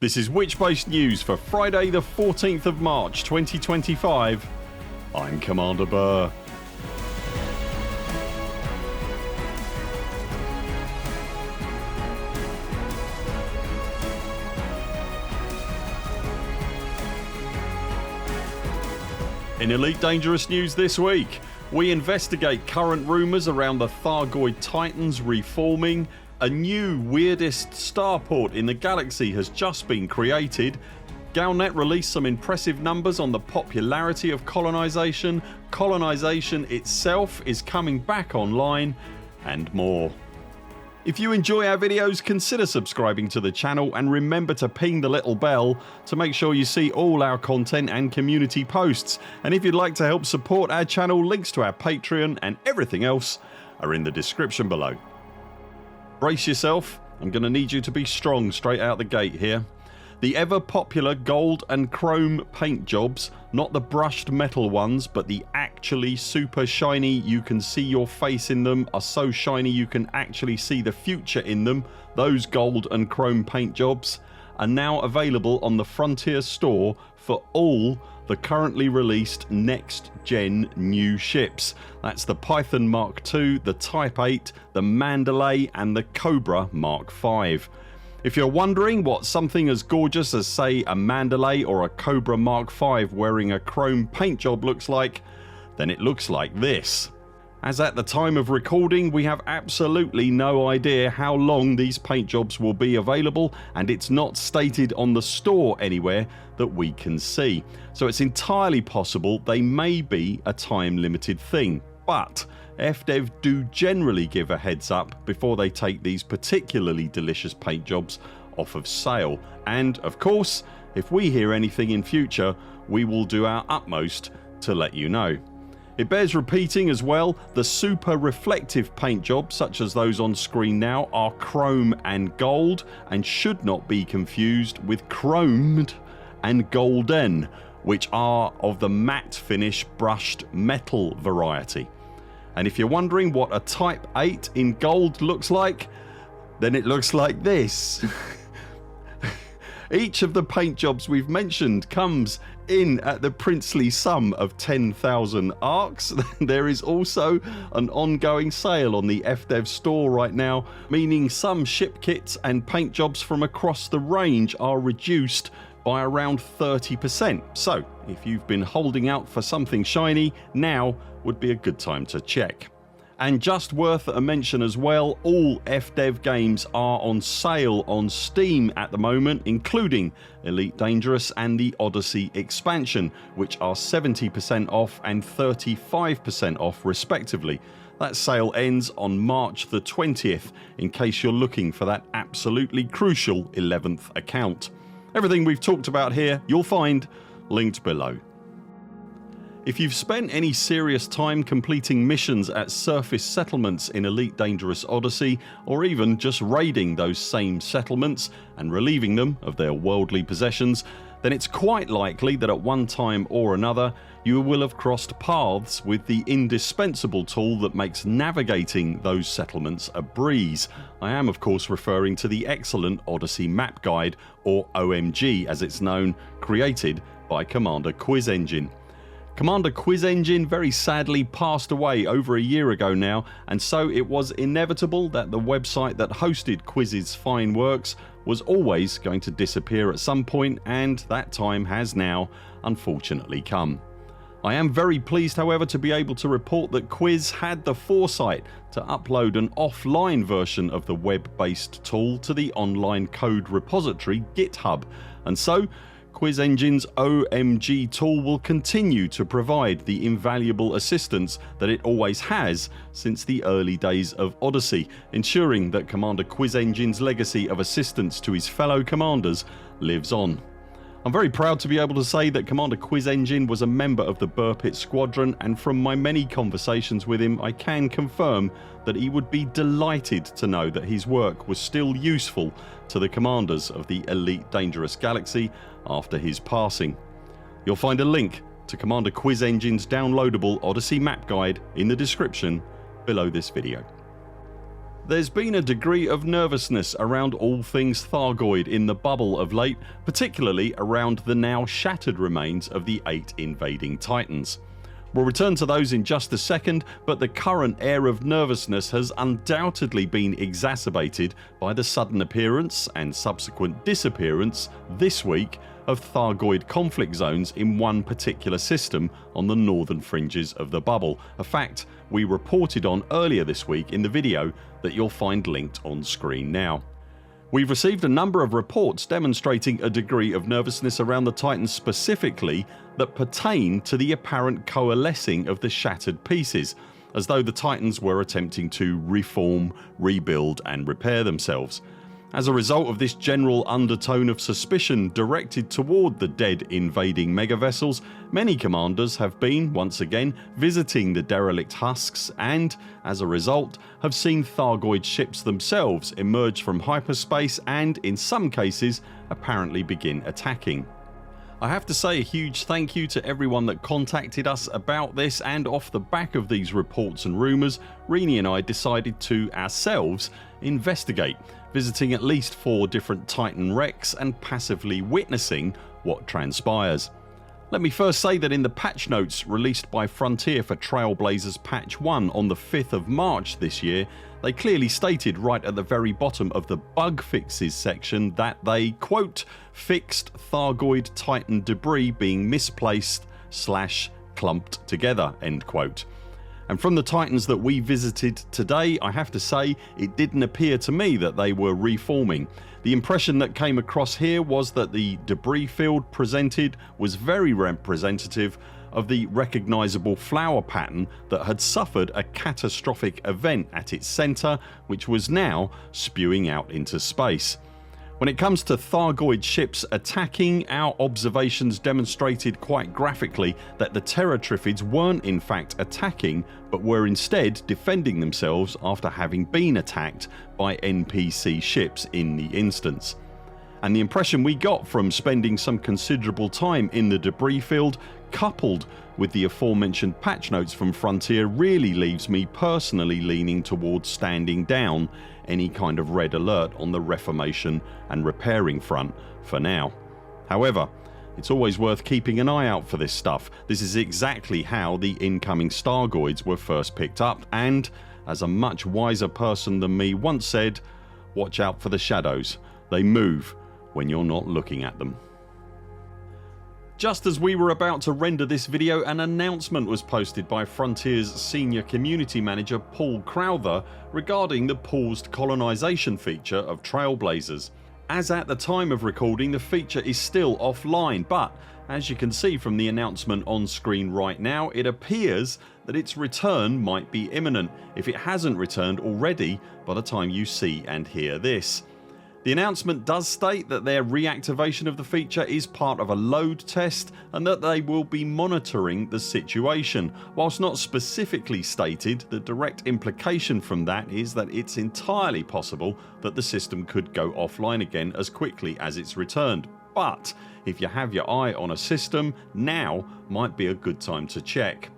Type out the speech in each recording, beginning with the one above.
This is witchspace news for Friday the 14th of March 2025. I'm Commander Buur. In Elite Dangerous news this week, we investigate current rumours around the Thargoid Titans reforming, a new weirdest starport in the galaxy has just been created, Galnet released some impressive numbers on the popularity of Colonization, Colonization itself is coming back online, and more. If you enjoy our videos, consider subscribing to the channel and remember to ping the little bell to make sure you see all our content and community posts. And if you'd like to help support our channel, links to our Patreon and everything else are in the description below. Brace yourself, I'm going to need you to be strong straight out the gate here. The ever popular gold and chrome paint jobs, not the brushed metal ones but the actually super shiny, you can see your face in them, are so shiny you can actually see the future in them, those gold and chrome paint jobs are now available on the Frontier store for all the currently released next gen new ships. That's the Python Mark II, the Type 8, the Mandalay and the Cobra Mark V. If you're wondering what something as gorgeous as say a Mandalay or a Cobra Mark V wearing a chrome paint job looks like, then it looks like this. As at the time of recording we have absolutely no idea how long these paint jobs will be available, and it's not stated on the store anywhere that we can see, so it's entirely possible they may be a time limited thing, but FDEV do generally give a heads up before they take these particularly delicious paint jobs off of sale, and of course if we hear anything in future we will do our utmost to let you know. It bears repeating as well, the super reflective paint jobs such as those on screen now are chrome and gold and should not be confused with chromed and golden, which are of the matte finish brushed metal variety. And if you're wondering what a Type 8 in gold looks like, then it looks like this. Each of the paint jobs we've mentioned comes in at the princely sum of 10,000 arcs. There is also an ongoing sale on the FDEV store right now, meaning some ship kits and paint jobs from across the range are reduced by around 30%. So if you've been holding out for something shiny, now would be a good time to check. And just worth a mention as well, all FDEV games are on sale on Steam at the moment, including Elite Dangerous and the Odyssey expansion, which are 70% off and 35% off respectively. That sale ends on March the 20th in case you're looking for that absolutely crucial 11th account. Everything we've talked about here you'll find linked below. If you've spent any serious time completing missions at surface settlements in Elite Dangerous Odyssey, or even just raiding those same settlements and relieving them of their worldly possessions, then it's quite likely that at one time or another you will have crossed paths with the indispensable tool that makes navigating those settlements a breeze. I am of course referring to the excellent Odyssey map guide, or O.M.G as it's known, created by Commander Quizengine. Commander Quizengine very sadly passed away over a year ago now, and so it was inevitable that the website that hosted Quiz's fine works was always going to disappear at some point, and that time has now unfortunately come. I am very pleased however to be able to report that Quiz had the foresight to upload an offline version of the web-based tool to the online code repository GitHub, and so Quizengine's O.M.G tool will continue to provide the invaluable assistance that it always has since the early days of Odyssey, ensuring that Commander Quizengine's legacy of assistance to his fellow commanders lives on. I'm very proud to be able to say that Commander Quizengine was a member of the Buur Pit squadron, and from my many conversations with him I can confirm that he would be delighted to know that his work was still useful to the commanders of the Elite Dangerous Galaxy after his passing. You'll find a link to Commander Quizengine's downloadable Odyssey map guide in the description below this video. There's been a degree of nervousness around all things Thargoid in the bubble of late, particularly around the now shattered remains of the 8 invading Titans. We'll return to those in just a second, but the current air of nervousness has undoubtedly been exacerbated by the sudden appearance and subsequent disappearance this week of Thargoid conflict zones in one particular system on the northern fringes of the bubble, a fact we reported on earlier this week in the video that you'll find linked on screen now. We've received a number of reports demonstrating a degree of nervousness around the Titans specifically that pertain to the apparent coalescing of the shattered pieces, as though the Titans were attempting to reform, rebuild and repair themselves. As a result of this general undertone of suspicion directed toward the dead invading megavessels, many commanders have been, once again, visiting the derelict husks and, as a result, have seen Thargoid ships themselves emerge from hyperspace and, in some cases, apparently begin attacking. I have to say a huge thank you to everyone that contacted us about this, and off the back of these reports and rumours, Rini and I decided to ourselves investigate, visiting at least 4 different Titan wrecks and passively witnessing what transpires. Let me first say that in the patch notes released by Frontier for Trailblazers Patch 1 on the 5th of March this year, they clearly stated right at the very bottom of the bug fixes section that they, quote, fixed Thargoid Titan debris being misplaced / clumped together, end quote. And from the Titans that we visited today, I have to say it didn't appear to me that they were reforming. The impression that came across here was that the debris field presented was very representative of the recognisable flower pattern that had suffered a catastrophic event at its centre, which was now spewing out into space. When it comes to Thargoid ships attacking, our observations demonstrated quite graphically that the Terratriffids weren't in fact attacking, but were instead defending themselves after having been attacked by NPC ships in the instance. And the impression we got from spending some considerable time in the debris field, coupled with the aforementioned patch notes from Frontier, really leaves me personally leaning towards standing down any kind of red alert on the reformation and repairing front for now. However, it's always worth keeping an eye out for this stuff. This is exactly how the incoming Stargoids were first picked up, and as a much wiser person than me once said, watch out for the shadows. They move when you're not looking at them. Just as we were about to render this video, an announcement was posted by Frontier's senior community manager Paul Crowther regarding the paused colonisation feature of Trailblazers. As at the time of recording, the feature is still offline, but as you can see from the announcement on screen right now, it appears that its return might be imminent if it hasn't returned already by the time you see and hear this. The announcement does state that their reactivation of the feature is part of a load test and that they will be monitoring the situation. Whilst not specifically stated, the direct implication from that is that it's entirely possible that the system could go offline again as quickly as it's returned. But if you have your eye on a system, now might be a good time to check.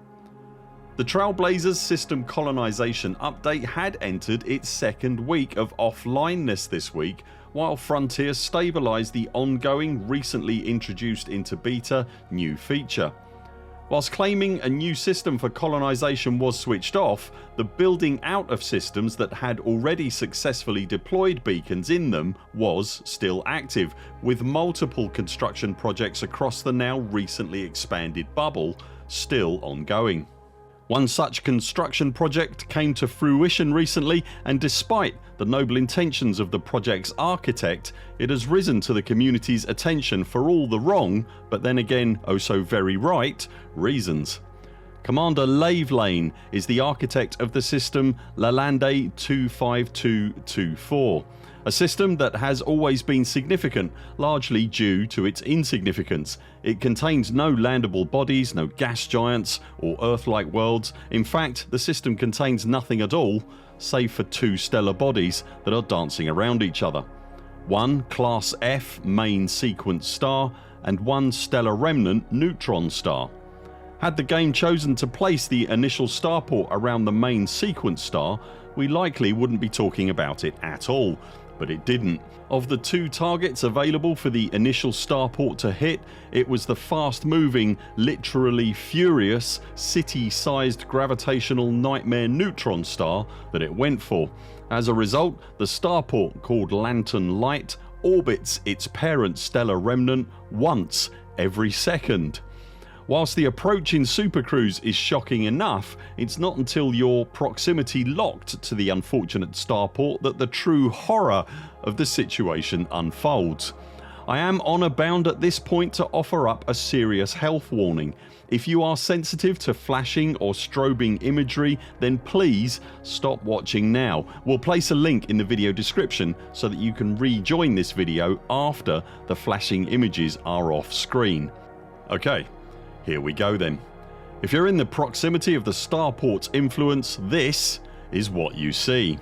The Trailblazers system colonisation update had entered its second week of offlineness this week, while Frontier stabilised the ongoing, recently introduced into beta, new feature. Whilst claiming a new system for colonisation was switched off, the building out of systems that had already successfully deployed beacons in them was still active, with multiple construction projects across the now recently expanded bubble still ongoing. One such construction project came to fruition recently, and despite the noble intentions of the project's architect, it has risen to the community's attention for all the wrong, but then again oh so very right, reasons. Commander Lavelain is the architect of the system Lavelain 25224, a system that has always been significant, largely due to its insignificance. It contains no landable bodies, no gas giants or Earth-like worlds. In fact, the system contains nothing at all, save for 2 stellar bodies that are dancing around each other. One Class F main sequence star and one stellar remnant neutron star. Had the game chosen to place the initial starport around the main sequence star, we likely wouldn't be talking about it at all, but it didn't. Of the 2 targets available for the initial starport to hit, it was the fast moving, literally furious, city-sized gravitational nightmare neutron star that it went for. As a result, the starport, called Lantern Light, orbits its parent stellar remnant once every second. Whilst the approach in Supercruise is shocking enough, it's not until you're proximity locked to the unfortunate starport that the true horror of the situation unfolds. I am honour bound at this point to offer up a serious health warning. If you are sensitive to flashing or strobing imagery, then please stop watching now. We'll place a link in the video description so that you can rejoin this video after the flashing images are off screen. Okay, here we go then. If you're in the proximity of the starport's influence, this is what you see.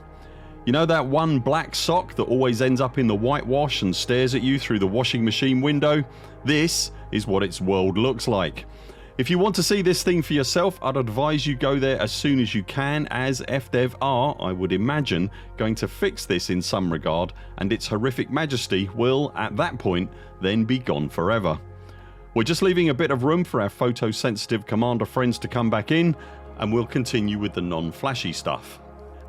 You know that one black sock that always ends up in the whitewash and stares at you through the washing machine window? This is what its world looks like. If you want to see this thing for yourself, I'd advise you go there as soon as you can, as FDEV are, I would imagine, going to fix this in some regard, and its horrific majesty will, at that point, then be gone forever. We're just leaving a bit of room for our photosensitive commander friends to come back in, and we'll continue with the non-flashy stuff.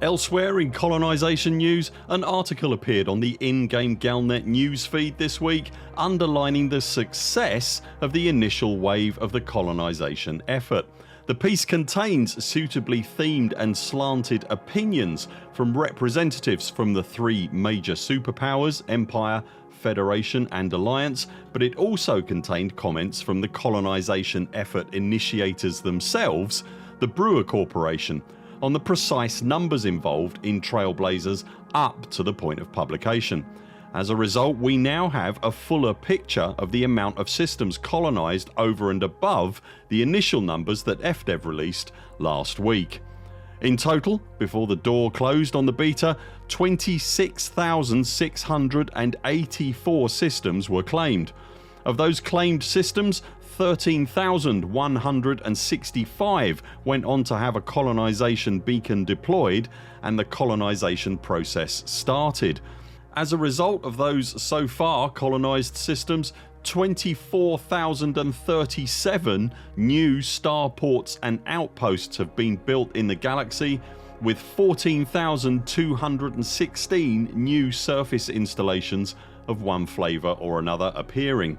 Elsewhere in Colonisation news, an article appeared on the in-game Galnet newsfeed this week underlining the success of the initial wave of the colonisation effort. The piece contains suitably themed and slanted opinions from representatives from the 3 major superpowers, Empire, Federation and Alliance, but it also contained comments from the colonisation effort initiators themselves, the Brewer Corporation, on the precise numbers involved in Trailblazers up to the point of publication. As a result, we now have a fuller picture of the amount of systems colonised over and above the initial numbers that FDEV released last week. In total, before the door closed on the beta, 26,684 systems were claimed. Of those claimed systems, 13,165 went on to have a colonisation beacon deployed and the colonisation process started. As a result of those so far colonised systems, 24,037 new starports and outposts have been built in the galaxy, with 14,216 new surface installations of one flavour or another appearing.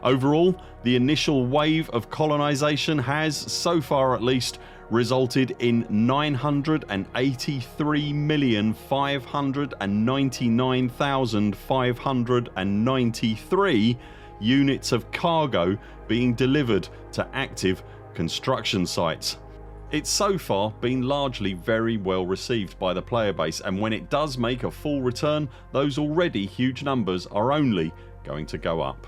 Overall, the initial wave of colonisation has, so far at least, resulted in 983,599,593 units of cargo being delivered to active construction sites. It's so far been largely very well received by the player base, and when it does make a full return, those already huge numbers are only going to go up.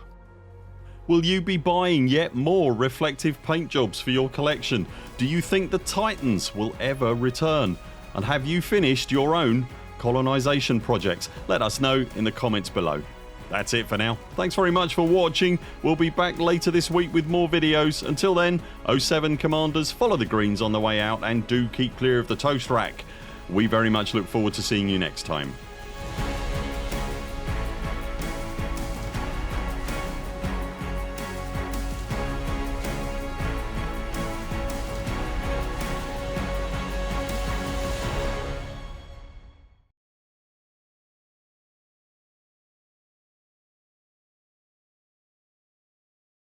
Will you be buying yet more reflective paint jobs for your collection? Do you think the Titans will ever return? And have you finished your own colonisation projects? Let us know in the comments below. That's it for now. Thanks very much for watching. We'll be back later this week with more videos. Until then, 07 commanders, follow the greens on the way out and do keep clear of the toast rack. We very much look forward to seeing you next time.